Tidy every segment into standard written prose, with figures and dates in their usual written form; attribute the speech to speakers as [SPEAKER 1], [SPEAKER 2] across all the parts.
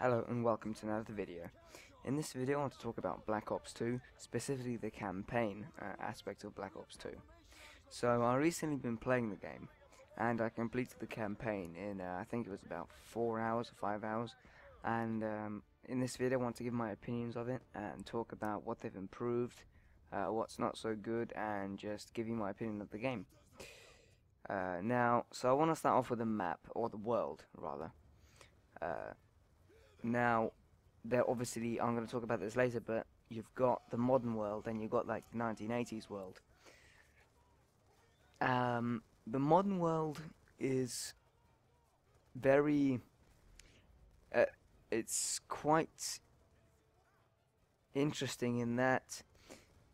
[SPEAKER 1] Hello and welcome to another video. In this video I want to talk about Black Ops 2, specifically the campaign aspect of Black Ops 2. So I recently been playing the game and I completed the campaign in I think it was about 4 hours or 5 hours, and in this video I want to give my opinions of it and talk about what they've improved, what's not so good, and just give you my opinion of the game. So I want to start off with the map, or the world rather. Now, there obviously, I'm going to talk about this later, but you've got the modern world and you've got like the 1980s world. The modern world is very, it's quite interesting in that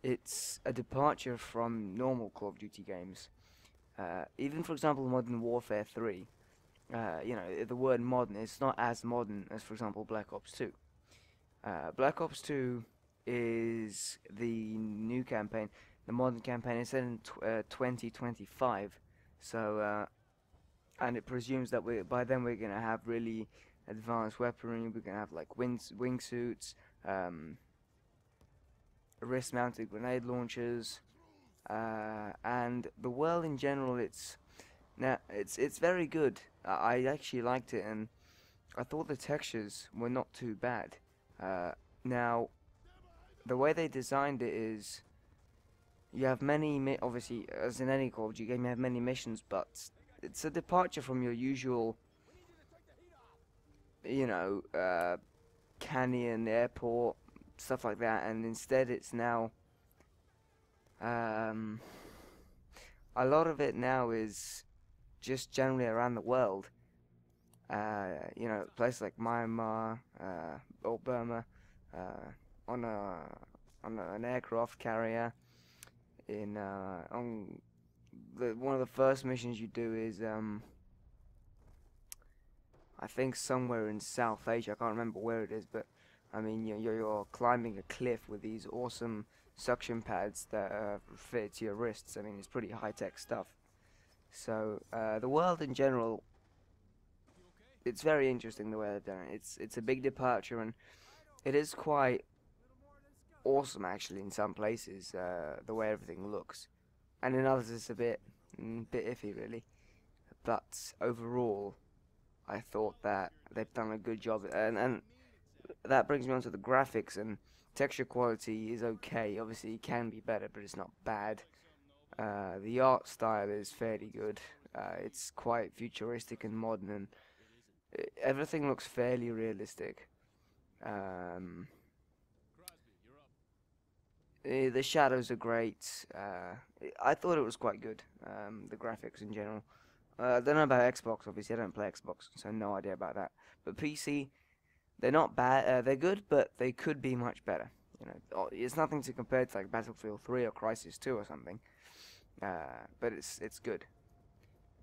[SPEAKER 1] it's a departure from normal Call of Duty games. Even for example, Modern Warfare 3. The word modern is not as modern as, for example, Black Ops 2. Black Ops 2 is the new campaign, the modern campaign. It's set in 2025, so and it presumes that by then we're gonna have really advanced weaponry. We're gonna have like wingsuits, wrist-mounted grenade launchers, and the world in general. It's very good. I actually liked it, and I thought the textures were not too bad. Now, the way they designed it is, you have obviously, as in any Call of Duty game, you have many missions, but it's a departure from your usual, canyon, airport, stuff like that, and instead it's now, a lot of it now is just generally around the world. Places like Myanmar, or Burma, on an aircraft carrier. One of the first missions you do is I think somewhere in South Asia. I can't remember where it is, but I mean you're climbing a cliff with these awesome suction pads that fit to your wrists. I mean, it's pretty high tech stuff. So the world in general, it's very interesting the way they've done it. It's a big departure, and it is quite awesome actually in some places, the way everything looks, and in others it's a bit iffy really. But overall, I thought that they've done a good job, and that brings me on to the graphics. And texture quality is okay. Obviously, it can be better, but it's not bad. The art style is fairly good. It's quite futuristic and modern, and everything looks fairly realistic. The shadows are great. I thought it was quite good. The graphics in general. I don't know about Xbox. Obviously, I don't play Xbox, so no idea about that. But PC, they're not bad. They're good, but they could be much better. It's nothing to compare to like Battlefield 3 or Crysis 2 or something. But it's good.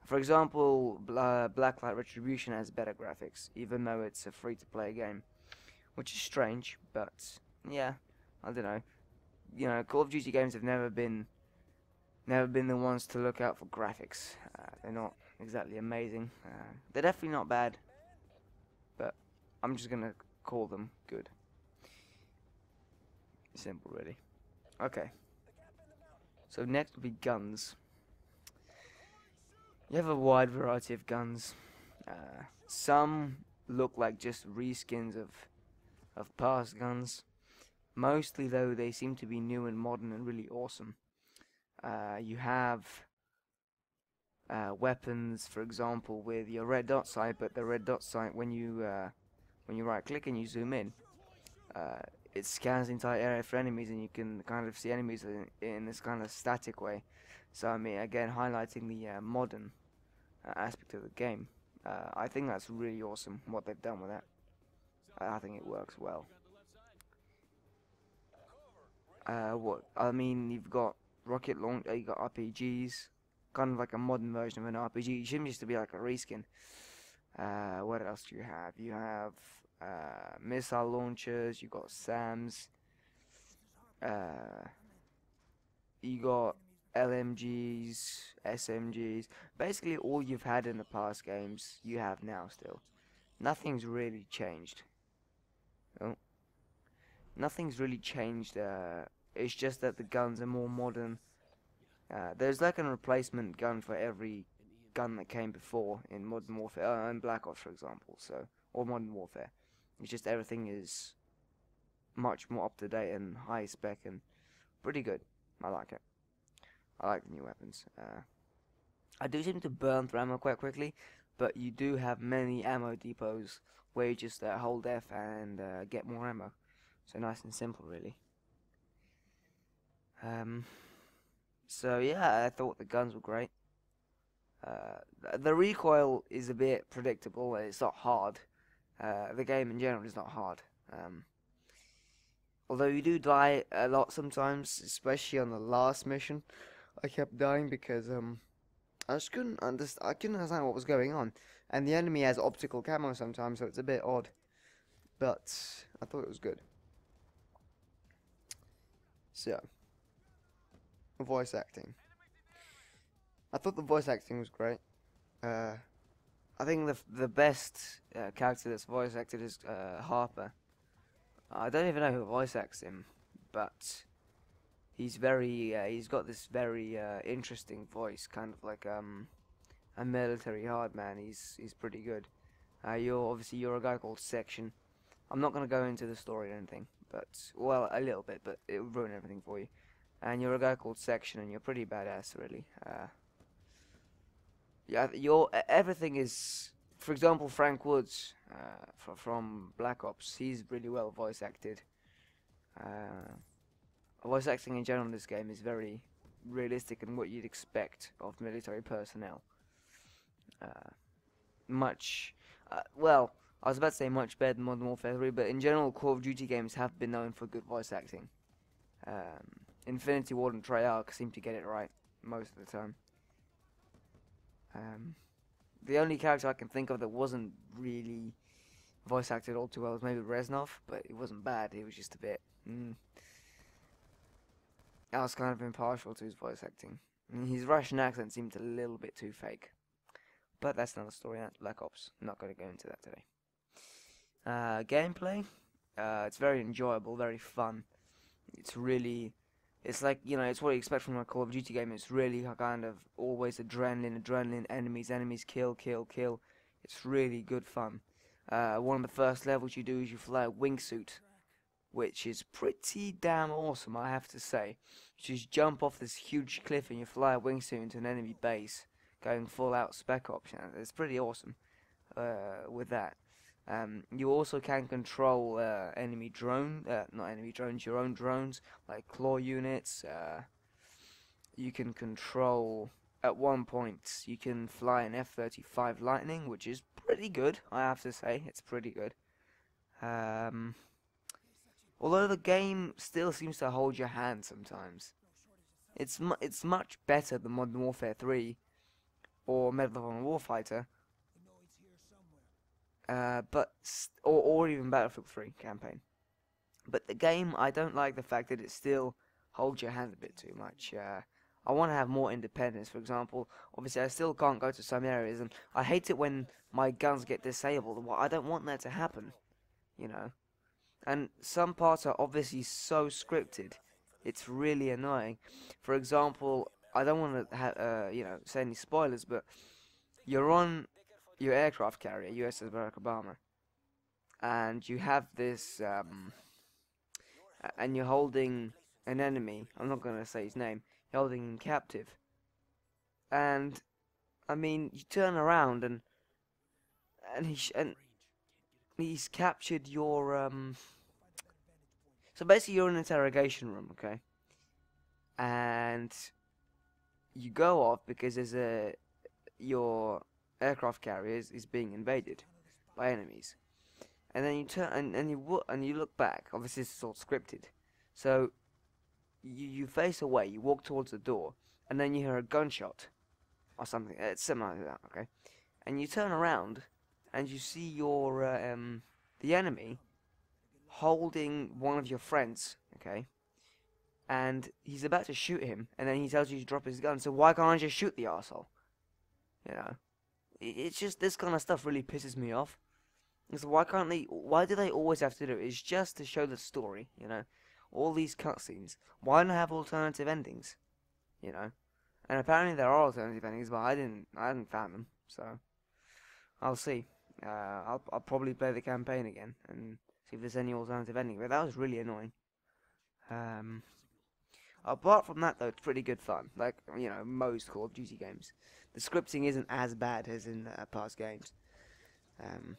[SPEAKER 1] For example, Blacklight Retribution has better graphics, even though it's a free-to-play game, which is strange. But yeah, I don't know. Call of Duty games have never been the ones to look out for graphics. They're not exactly amazing. They're definitely not bad, but I'm just gonna call them good. Simple, really. Okay. So next will be guns. You have a wide variety of guns. Some look like just reskins of past guns. Mostly, though, they seem to be new and modern and really awesome. You have weapons, for example, with your red dot sight, but the red dot sight, when you right click and you zoom in, it scans the entire area for enemies, and you can kind of see enemies in this kind of static way. So I mean, again, highlighting the modern aspect of the game. I think that's really awesome what they've done with that. I think it works well. You've got rocket launch, you got RPGs, kind of like a modern version of an RPG. It shouldn't just be like a reskin. What else do you have? You have missile launchers. You got SAMs. You got LMGs, SMGs. Basically, all you've had in the past games, you have now still. Nothing's really changed. Nothing's really changed. It's just that the guns are more modern. There's like a replacement gun for every gun that came before in Modern Warfare, in Black Ops, for example. So, or Modern Warfare. It's just everything is much more up to date and high spec and pretty good. I like it. I like the new weapons. I do seem to burn through ammo quite quickly, but you do have many ammo depots where you just hold F and get more ammo. So nice and simple, really. So yeah, I thought the guns were great. The recoil is a bit predictable. It's not hard. The game in general is not hard. Although you do die a lot sometimes, especially on the last mission. I kept dying because I just couldn't understand. I couldn't understand what was going on, and the enemy has optical camo sometimes, so it's a bit odd. But I thought it was good. So, voice acting. I thought the voice acting was great. I think the best character that's voice acted is Harper. I don't even know who voice acts him, but he's he's got this very interesting voice, kind of like a military hard man. He's pretty good. You're a guy called Section. I'm not gonna go into the story or anything, but well, a little bit, but it would ruin everything for you. And you're a guy called Section, and you're pretty badass, really. Yeah, everything is. For example, Frank Woods from Black Ops, he's really well voice acted. Voice acting in general in this game is very realistic and what you'd expect of military personnel. Well, I was about to say much better than Modern Warfare 3, but in general, Call of Duty games have been known for good voice acting. Infinity Ward and Treyarch seem to get it right most of the time. The only character I can think of that wasn't really voice acted all too well was maybe Reznov, but it wasn't bad. It was just a bit. I was kind of impartial to his voice acting. His Russian accent seemed a little bit too fake. But that's another story. That's Black Ops. I'm not going to go into that today. Gameplay. It's very enjoyable, very fun. It's like, it's what you expect from a Call of Duty game. It's really kind of always adrenaline, enemies, kill. It's really good fun. One of the first levels you do is you fly a wingsuit, which is pretty damn awesome, I have to say. You just jump off this huge cliff and you fly a wingsuit into an enemy base, going full out Spec Ops. It's pretty awesome with that. You also can control not enemy drones, your own drones, like claw units. You can control, at one point, you can fly an F-35 Lightning, which is pretty good, I have to say. It's pretty good. Although the game still seems to hold your hand sometimes. It's much better than Modern Warfare 3 or Medal of Honor Warfighter. Or even Battlefield 3 campaign. But the game, I don't like the fact that it still holds your hand a bit too much. I want to have more independence. For example, obviously I still can't go to some areas, and I hate it when my guns get disabled. Well, I don't want that to happen, And some parts are obviously so scripted, it's really annoying. For example, I don't want to say any spoilers, but you're on your aircraft carrier, USS Barack Obama, and you have this, and you're holding an enemy. I'm not gonna say his name. You're holding him captive, and you turn around and he's captured your So basically, you're in an interrogation room, okay, and you go off because your aircraft carrier is being invaded by enemies, and then you turn and you look back. Obviously, this is all scripted, so you face away. You walk towards the door, and then you hear a gunshot or something. It's similar to that, okay? And you turn around, and you see your the enemy holding one of your friends, okay? And he's about to shoot him, and then he tells you to drop his gun. So why can't I just shoot the arsehole? It's just this kind of stuff really pisses me off. So why can't they? Why do they always have to do it? It's just to show the story, you know. All these cutscenes. Why not have alternative endings, you know? And apparently there are alternative endings, but I didn't found them. So I'll see. I'll probably play the campaign again and see if there's any alternative ending. But that was really annoying. Um, Apart from that, though, it's pretty good fun. Like, you know, most Call of Duty games. The scripting isn't as bad as in past games. Um,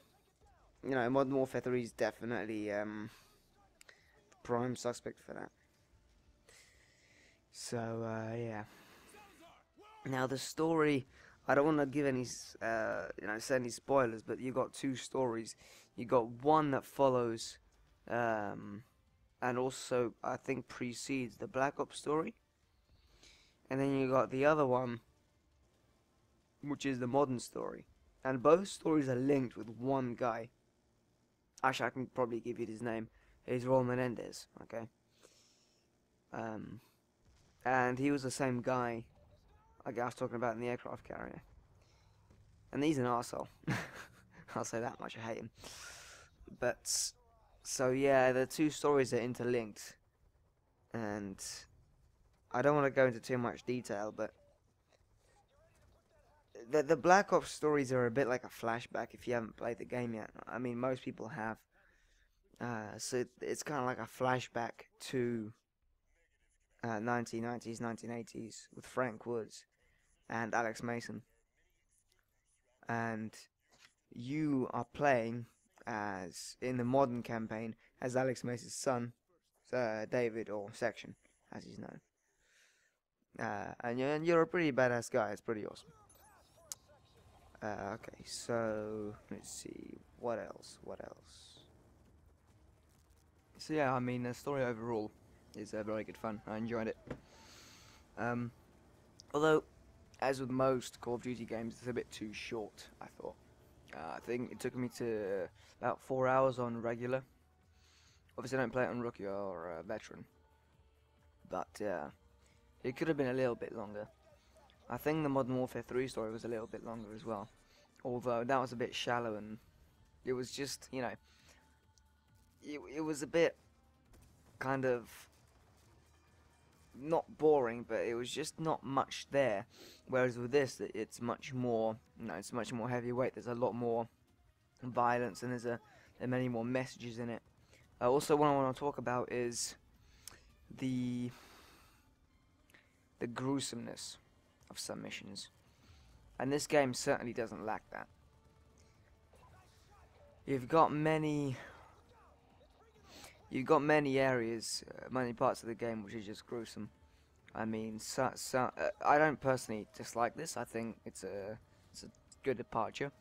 [SPEAKER 1] you know, Modern Warfare 3 is definitely the prime suspect for that. So, yeah. Now, the story, I don't want to give any, you know, say any spoilers, but you got two stories. You got one that follows, and also, I think, precedes the Black Ops story. And then you got the other one, which is the modern story. And both stories are linked with one guy. Actually, I can probably give you his name. It's Raul Menendez, okay? Um, and he was the same guy like I was talking about in the aircraft carrier. And he's an arsehole. I'll say that much, I hate him. But, so yeah, the two stories are interlinked. And I don't want to go into too much detail, but the Black Ops stories are a bit like a flashback if you haven't played the game yet. I mean, most people have. So it's kind of like a flashback to 1990s, 1980s with Frank Woods and Alex Mason. And you are playing as, in the modern campaign, as Alex Mason's son, David, or Section, as he's known. And you're a pretty badass guy. It's pretty awesome. Okay, so let's see. What else? What else? So yeah, I mean, the story overall is very good fun. I enjoyed it. Although, as with most Call of Duty games, it's a bit too short, I thought. I think it took me to about 4 hours on regular. Obviously, I don't play it on rookie or veteran, but it could have been a little bit longer. I think the Modern Warfare 3 story was a little bit longer as well, although that was a bit shallow and it was just, you know, it was a bit kind of not boring, but it was just not much there. Whereas with this, it's much more, you know, it's much more heavyweight. There's a lot more violence and there are many more messages in it. Also, what I want to talk about is the gruesomeness of some missions, and this game certainly doesn't lack that. You've got many areas, many parts of the game which are just gruesome. I mean, I don't personally dislike this. I think it's a good departure.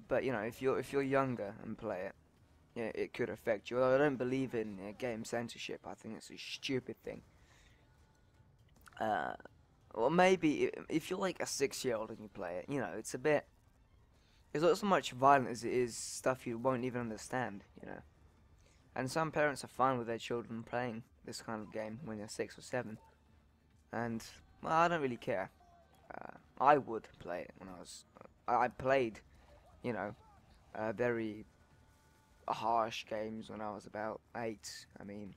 [SPEAKER 1] But you know, if you're younger and play it, yeah, it could affect you. Although I don't believe in game censorship. I think it's a stupid thing. Or maybe if you're like a 6-year-old and you play it, you know, it's a bit. It's not so much violent as it is stuff you won't even understand. You know. And some parents are fine with their children playing this kind of game when they're 6 or 7. And, well, I don't really care. I would play it when I was... I played, you know, very harsh games when I was about 8. I mean...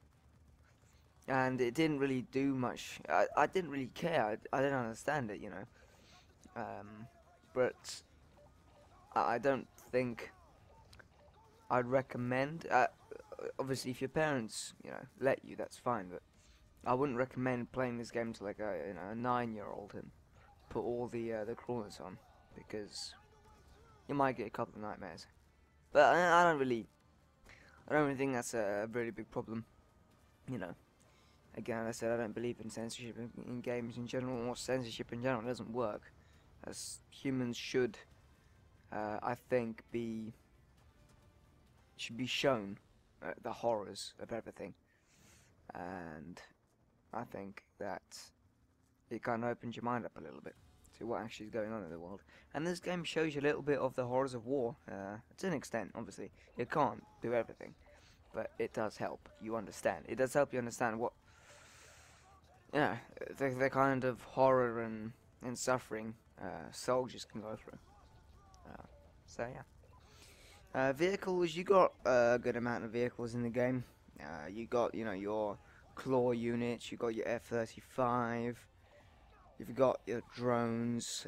[SPEAKER 1] And it didn't really do much. I didn't really care. I didn't understand it, you know. But I don't think I'd recommend... obviously, if your parents, you know, let you, that's fine. But I wouldn't recommend playing this game to like a 9-year-old and put all the crawlers on, because you might get a couple of nightmares. But I don't really think that's a very big problem. You know, again, as I said, I don't believe in censorship in games in general, or censorship in general. It doesn't work. As humans should, I think, should be shown the horrors of everything, and I think that it kind of opens your mind up a little bit to what actually is going on in the world. And this game shows you a little bit of the horrors of war, to an extent, obviously. It can't do everything, but it does help you understand. It does help you understand what, yeah, the kind of horror and suffering soldiers can go through. So, yeah. Vehicles, you got a good amount of vehicles in the game. You got, you know, your claw units, you got your F-35, you've got your drones,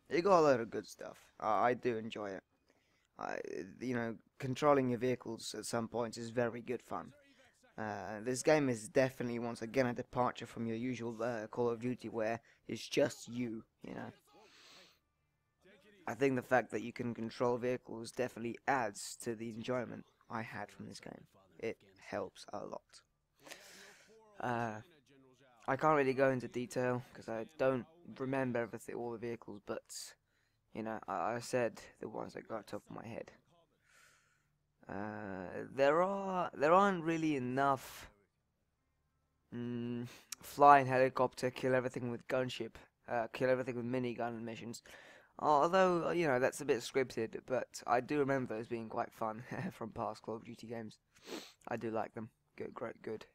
[SPEAKER 1] you got a lot of good stuff. I do enjoy it. You know, controlling your vehicles at some points is very good fun. This game is definitely, once again, a departure from your usual Call of Duty where it's just you know. I think the fact that you can control vehicles definitely adds to the enjoyment I had from this game. It helps a lot. I can't really go into detail because I don't remember everything, all the vehicles, but you know, I said the ones that got top of my head. There aren't really enough flying helicopter, kill everything with gunship, kill everything with minigun missions. Although, you know, that's a bit scripted, but I do remember those being quite fun from past Call of Duty games. I do like them. Good, great, good.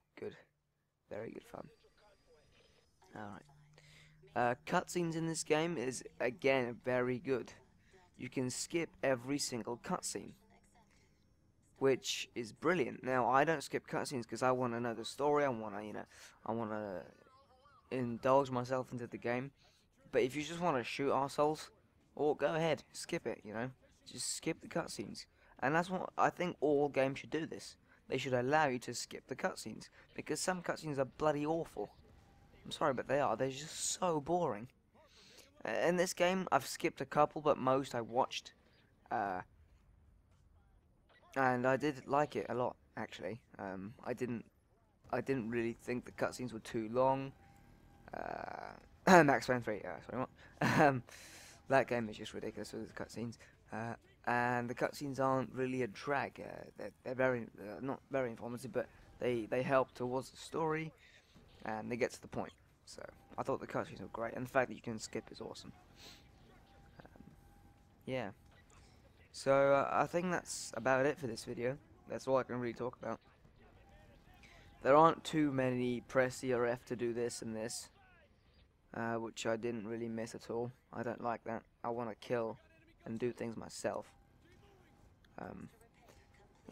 [SPEAKER 1] Very good fun. Alright. Cutscenes in this game is, again, very good. You can skip every single cutscene, which is brilliant. Now, I don't skip cutscenes because I want to know the story. I want to, you know, I want to indulge myself into the game. But if you just want to shoot assholes, or go ahead, skip it, you know. Just skip the cutscenes. And that's what I think all games should do this. They should allow you to skip the cutscenes. Because some cutscenes are bloody awful. I'm sorry, but they are. They're just so boring. In this game, I've skipped a couple, but most I watched. And I did like it a lot, actually. I didn't really think the cutscenes were too long. Max Payne 3, sorry, what? That game is just ridiculous with the cutscenes. And the cutscenes aren't really a drag. They're very, not very informative, but they help towards the story, and they get to the point. So, I thought the cutscenes were great, and the fact that you can skip is awesome. Yeah. So, I think that's about it for this video. That's all I can really talk about. There aren't too many press E or F to do this and this. Which I didn't really miss at all. I don't like that. I want to kill and do things myself.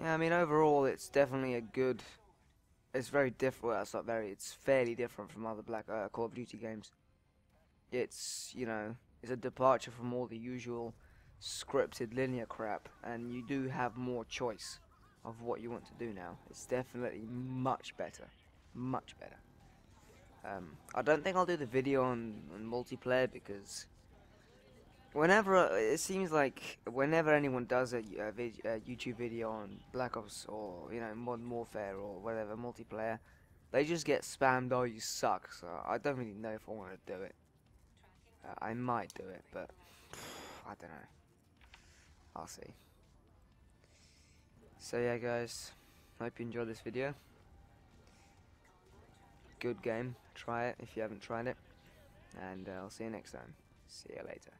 [SPEAKER 1] Yeah, I mean, overall, it's definitely a good. It's very different. Well, it's not very. It's fairly different from other Call of Duty games. It's, you know, it's a departure from all the usual scripted linear crap, and you do have more choice of what you want to do now. It's definitely much better, much better. I don't think I'll do the video on multiplayer because whenever it seems like whenever anyone does a YouTube video on Black Ops or, you know, Modern Warfare or whatever multiplayer, they just get spammed. Oh, you suck. So I don't really know if I want to do it. I might do it, but I don't know. I'll see. So yeah, guys, hope you enjoyed this video. Good game. Try it if you haven't tried it. And I'll see you next time. See you later.